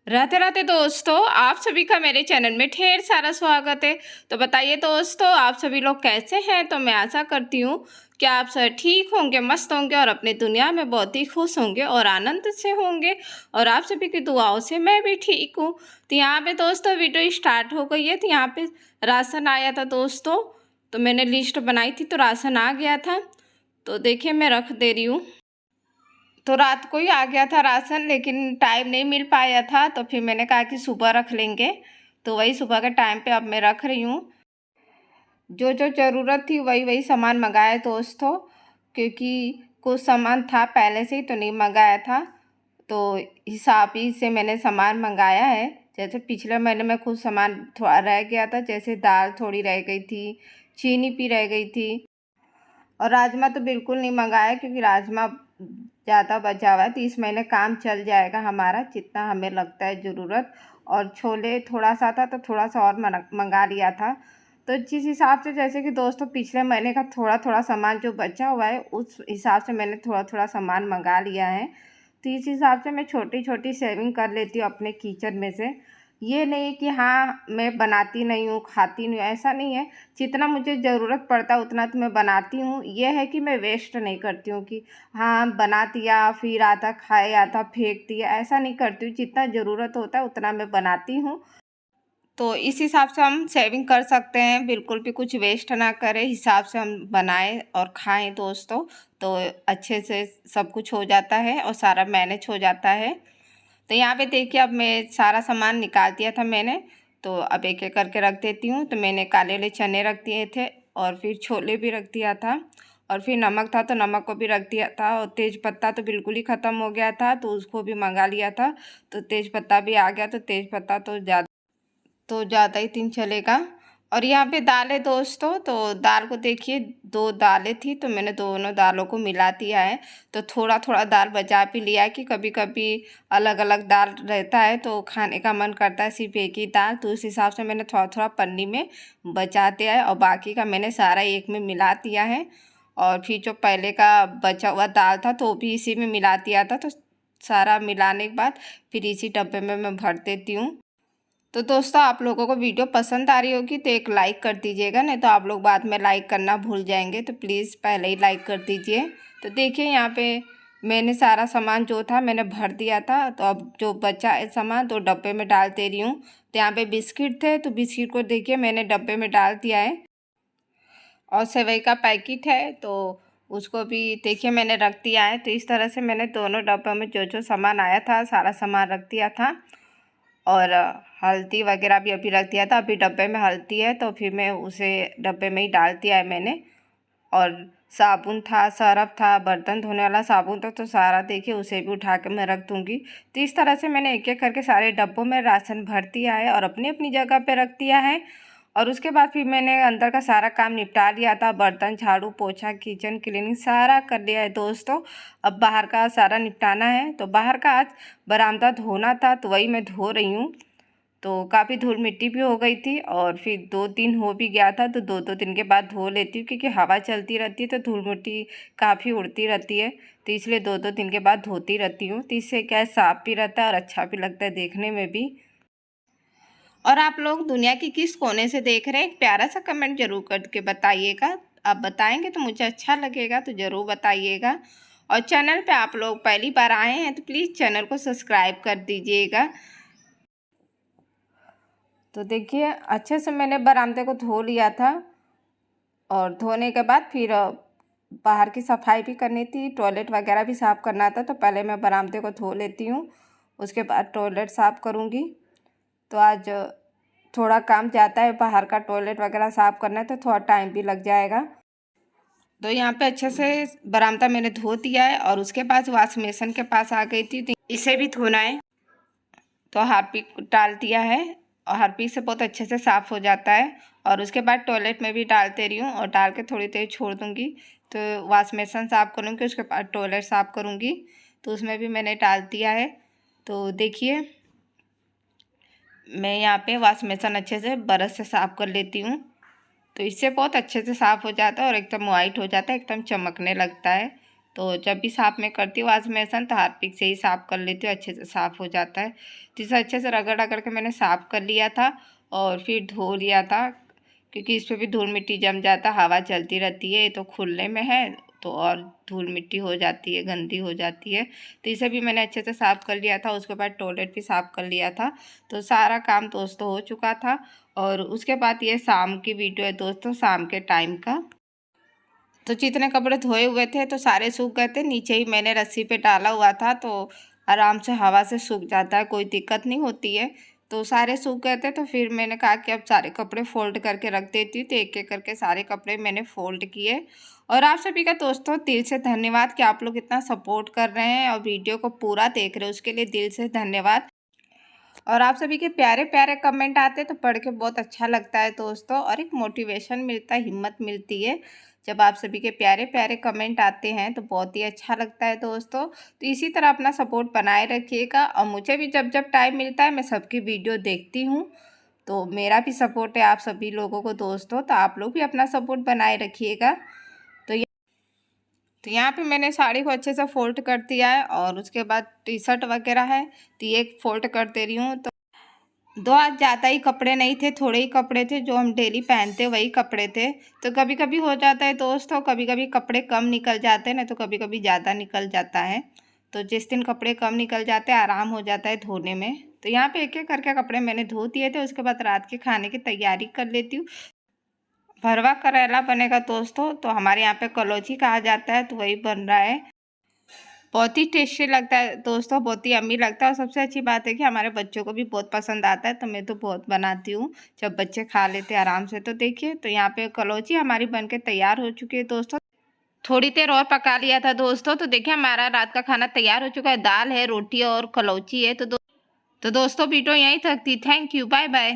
राधे राधे दोस्तों, आप सभी का मेरे चैनल में ढेर सारा स्वागत है। तो बताइए दोस्तों, आप सभी लोग कैसे हैं। तो मैं आशा करती हूँ कि आप सब ठीक होंगे, मस्त होंगे और अपनी दुनिया में बहुत ही खुश होंगे और आनंद से होंगे। और आप सभी की दुआओं से मैं भी ठीक हूँ। तो यहाँ पे दोस्तों वीडियो स्टार्ट हो गई है। तो यहाँ पे राशन आया था दोस्तों, तो मैंने लिस्ट बनाई थी तो राशन आ गया था। तो देखिए मैं रख दे रही हूँ। तो रात को ही आ गया था राशन, लेकिन टाइम नहीं मिल पाया था, तो फिर मैंने कहा कि सुबह रख लेंगे। तो वही सुबह के टाइम पे अब मैं रख रही हूँ। जो जो ज़रूरत थी वही वही सामान मंगाया दोस्तों, क्योंकि कुछ सामान था पहले से ही तो नहीं मंगाया था। तो हिसाब ही से मैंने सामान मंगाया है। जैसे पिछले महीने में कुछ सामान थोड़ा रह गया था, जैसे दाल थोड़ी रह गई थी, चीनी भी रह गई थी। और राजमा तो बिल्कुल नहीं मंगाया, क्योंकि राजमा ज़्यादा बचा हुआ है, तो इस महीने काम चल जाएगा हमारा जितना हमें लगता है ज़रूरत। और छोले थोड़ा सा था तो थोड़ा सा और मंगा लिया था। तो जिस हिसाब से, जैसे कि दोस्तों पिछले महीने का थोड़ा थोड़ा सामान जो बचा हुआ है, उस हिसाब से मैंने थोड़ा थोड़ा सामान मंगा लिया है। तो इस हिसाब से मैं छोटी छोटी सेविंग कर लेती हूँ अपने किचन में से। ये नहीं कि हाँ मैं बनाती नहीं हूँ, खाती नहीं हूँ, ऐसा नहीं है। जितना मुझे ज़रूरत पड़ता है उतना तो मैं बनाती हूँ। ये है कि मैं वेस्ट नहीं करती हूँ कि हाँ बना दिया फिर आधा खाए आधा फेंक दिया, ऐसा नहीं करती हूँ। जितना ज़रूरत होता है उतना मैं बनाती हूँ। तो इस हिसाब से हम सेविंग कर सकते हैं, बिल्कुल भी कुछ वेस्ट ना करें, हिसाब से हम बनाएं और खाएं दोस्तों। तो अच्छे से सब कुछ हो जाता है और सारा मैनेज हो जाता है। तो यहाँ पे देखिए अब मैं सारा सामान निकाल दिया था मैंने। तो अब एक एक करके रख देती हूँ। तो मैंने काले वाले चने रख दिए थे और फिर छोले भी रख दिया था, और फिर नमक था तो नमक को भी रख दिया था। और तेज़ पत्ता तो बिल्कुल ही ख़त्म हो गया था, तो उसको भी मंगा लिया था। तो तेज़ पत्ता भी आ गया। तो तेज़ पत्ता तो ज़्यादा ही दिन चलेगा। और यहाँ पे दाल है दोस्तों। तो दाल को देखिए, दो दालें थी तो मैंने दोनों दालों को मिला दिया है। तो थोड़ा थोड़ा दाल बचा भी लिया है, कि कभी कभी अलग अलग दाल रहता है तो खाने का मन करता है सिर्फ एक ही दाल। तो उस हिसाब से मैंने थोड़ा थोड़ा पन्नी में बचा दिया है और बाकी का मैंने सारा एक में मिला दिया है। और फिर जो पहले का बचा हुआ दाल था तो वो भी इसी में मिला दिया था। तो सारा मिलाने के बाद फिर इसी डब्बे में मैं भर देती हूँ। तो दोस्तों आप लोगों को वीडियो पसंद आ रही होगी तो एक लाइक कर दीजिएगा, नहीं तो आप लोग बाद में लाइक करना भूल जाएंगे। तो प्लीज़ पहले ही लाइक कर दीजिए। तो देखिए यहाँ पे मैंने सारा सामान जो था मैंने भर दिया था। तो अब जो बचा है सामान तो डब्बे में डाल दे रही हूँ। तो यहाँ पे बिस्किट थे तो बिस्किट को देखिए मैंने डब्बे में डाल दिया है। और सेवई का पैकेट है तो उसको भी देखिए मैंने रख दिया है। तो इस तरह से मैंने दोनों डब्बों में जो जो सामान आया था सारा सामान रख दिया था। और हल्दी वगैरह भी अभी रख दिया था। अभी डब्बे में हल्दी है तो फिर मैं उसे डब्बे में ही डाल दिया है मैंने। और साबुन था, सरफ था, बर्तन धोने वाला साबुन था, तो सारा देखिए उसे भी उठा के मैं रख दूँगी। तो इस तरह से मैंने एक एक करके सारे डब्बों में राशन भर दिया है और अपनी अपनी जगह पे रख दिया है। और उसके बाद फिर मैंने अंदर का सारा काम निपटा लिया था। बर्तन, झाड़ू, पोछा, किचन क्लीनिंग सारा कर लिया है दोस्तों। अब बाहर का सारा निपटाना है। तो बाहर का आज बरामदा धोना था तो वही मैं धो रही हूँ। तो काफ़ी धूल मिट्टी भी हो गई थी और फिर 2 दिन हो भी गया था, तो 2-2 दिन के बाद धो लेती हूँ, क्योंकि हवा चलती रहती है तो धूल मिट्टी काफ़ी उड़ती रहती है। तो इसलिए 2-2 दिन के बाद धोती रहती हूँ। तो इससे क्या है, साफ़ भी रहता है और अच्छा भी लगता है देखने में भी। और आप लोग दुनिया की किस कोने से देख रहे हैं, एक प्यारा सा कमेंट जरूर करके बताइएगा। आप बताएंगे तो मुझे अच्छा लगेगा, तो ज़रूर बताइएगा। और चैनल पे आप लोग पहली बार आए हैं तो प्लीज़ चैनल को सब्सक्राइब कर दीजिएगा। तो देखिए अच्छे से मैंने बरामदे को धो लिया था। और धोने के बाद फिर बाहर की सफाई भी करनी थी, टॉयलेट वगैरह भी साफ़ करना था। तो पहले मैं बरामदे को धो लेती हूँ, उसके बाद टॉयलेट साफ़ करूँगी। तो आज थोड़ा काम ज़्यादा है, बाहर का टॉयलेट वगैरह साफ़ करना है तो थोड़ा टाइम भी लग जाएगा। तो यहाँ पे अच्छे से बरामदा मैंने धो दिया है और उसके पास वाश बेसिन के पास आ गई थी। तो इसे भी धोना है, तो हार्पिक डाल दिया है और हार्पिक से बहुत अच्छे से साफ़ हो जाता है। और उसके बाद टॉयलेट में भी डालते रही हूँ और डाल के थोड़ी देर छोड़ दूँगी। तो वाश बेसिन साफ़ करूँगी, उसके बाद टॉयलेट साफ़ करूँगी। तो उसमें भी मैंने डाल दिया है। तो देखिए मैं यहाँ पे वाश बेसिन अच्छे से ब्रश से साफ़ कर लेती हूँ। तो इससे बहुत अच्छे से साफ़ हो जाता है और एकदम वाइट हो जाता है, एकदम चमकने लगता है। तो जब भी साफ़ मैं करती हूँ वाशबेसन तो हार्पिक से ही साफ़ कर लेती हूँ, अच्छे से साफ़ हो जाता है। तो इसे अच्छे से रगड़ रगड़ के मैंने साफ़ कर लिया था और फिर धो लिया था, क्योंकि इस पर भी धूल मिट्टी जम जाता, हवा चलती रहती है, ये तो खुले में है तो और धूल मिट्टी हो जाती है, गंदी हो जाती है। तो इसे भी मैंने अच्छे से साफ़ कर लिया था। उसके बाद टॉयलेट भी साफ़ कर लिया था। तो सारा काम दोस्तों हो चुका था। और उसके बाद ये शाम की वीडियो है दोस्तों, शाम के टाइम का। तो जितने कपड़े धोए हुए थे तो सारे सूख गए थे, नीचे ही मैंने रस्सी पे डाला हुआ था तो आराम से हवा से सूख जाता है, कोई दिक्कत नहीं होती है। तो सारे सूख गए थे तो फिर मैंने कहा कि अब सारे कपड़े फ़ोल्ड करके रख देती हूँ। तो एक एक करके सारे कपड़े मैंने फ़ोल्ड किए। और आप सभी का दोस्तों दिल से धन्यवाद कि आप लोग इतना सपोर्ट कर रहे हैं और वीडियो को पूरा देख रहे हैं, उसके लिए दिल से धन्यवाद। और आप सभी के प्यारे प्यारे कमेंट आते हैं तो पढ़ के बहुत अच्छा लगता है दोस्तों, और एक मोटिवेशन मिलता है, हिम्मत मिलती है जब आप सभी के प्यारे प्यारे कमेंट आते हैं तो बहुत ही अच्छा लगता है दोस्तों। तो इसी तरह अपना सपोर्ट बनाए रखिएगा, और मुझे भी जब जब टाइम मिलता है मैं सबकी वीडियो देखती हूँ, तो मेरा भी सपोर्ट है आप सभी लोगों को दोस्तों। तो आप लोग भी अपना सपोर्ट बनाए रखिएगा। तो यहाँ पे मैंने साड़ी को अच्छे से फोल्ड कर दिया है, और उसके बाद टी शर्ट वगैरह है तो ये फोल्ड कर दे रही हूँ। तो दो आज ज़्यादा ही कपड़े नहीं थे, थोड़े ही कपड़े थे, जो हम डेली पहनते वही कपड़े थे। तो कभी कभी हो जाता है दोस्तों, कभी कभी कपड़े कम निकल जाते हैं ना, तो कभी कभी ज़्यादा निकल जाता है। तो जिस दिन कपड़े कम निकल जाते हैं आराम हो जाता है धोने में। तो यहाँ पे एक एक करके कपड़े मैंने धो दिए थे। उसके बाद रात के खाने की तैयारी कर लेती हूँ। भरवा करेला बनेगा दोस्तों, तो हमारे यहाँ पे कलौजी कहा जाता है, तो वही बन रहा है। बहुत ही टेस्टी लगता है दोस्तों, बहुत ही यम्मी लगता है। और सबसे अच्छी बात है कि हमारे बच्चों को भी बहुत पसंद आता है, तो मैं तो बहुत बनाती हूँ जब बच्चे खा लेते हैं आराम से। तो देखिए, तो यहाँ पे कलौजी हमारी बनके तैयार हो चुकी है दोस्तों। थोड़ी देर और पका लिया था दोस्तों। तो देखिए हमारा रात का खाना तैयार हो चुका है, दाल है, रोटी और कलौजी है। तो दोस्तों वीडियो यहीं तक थी। Thank you, bye bye.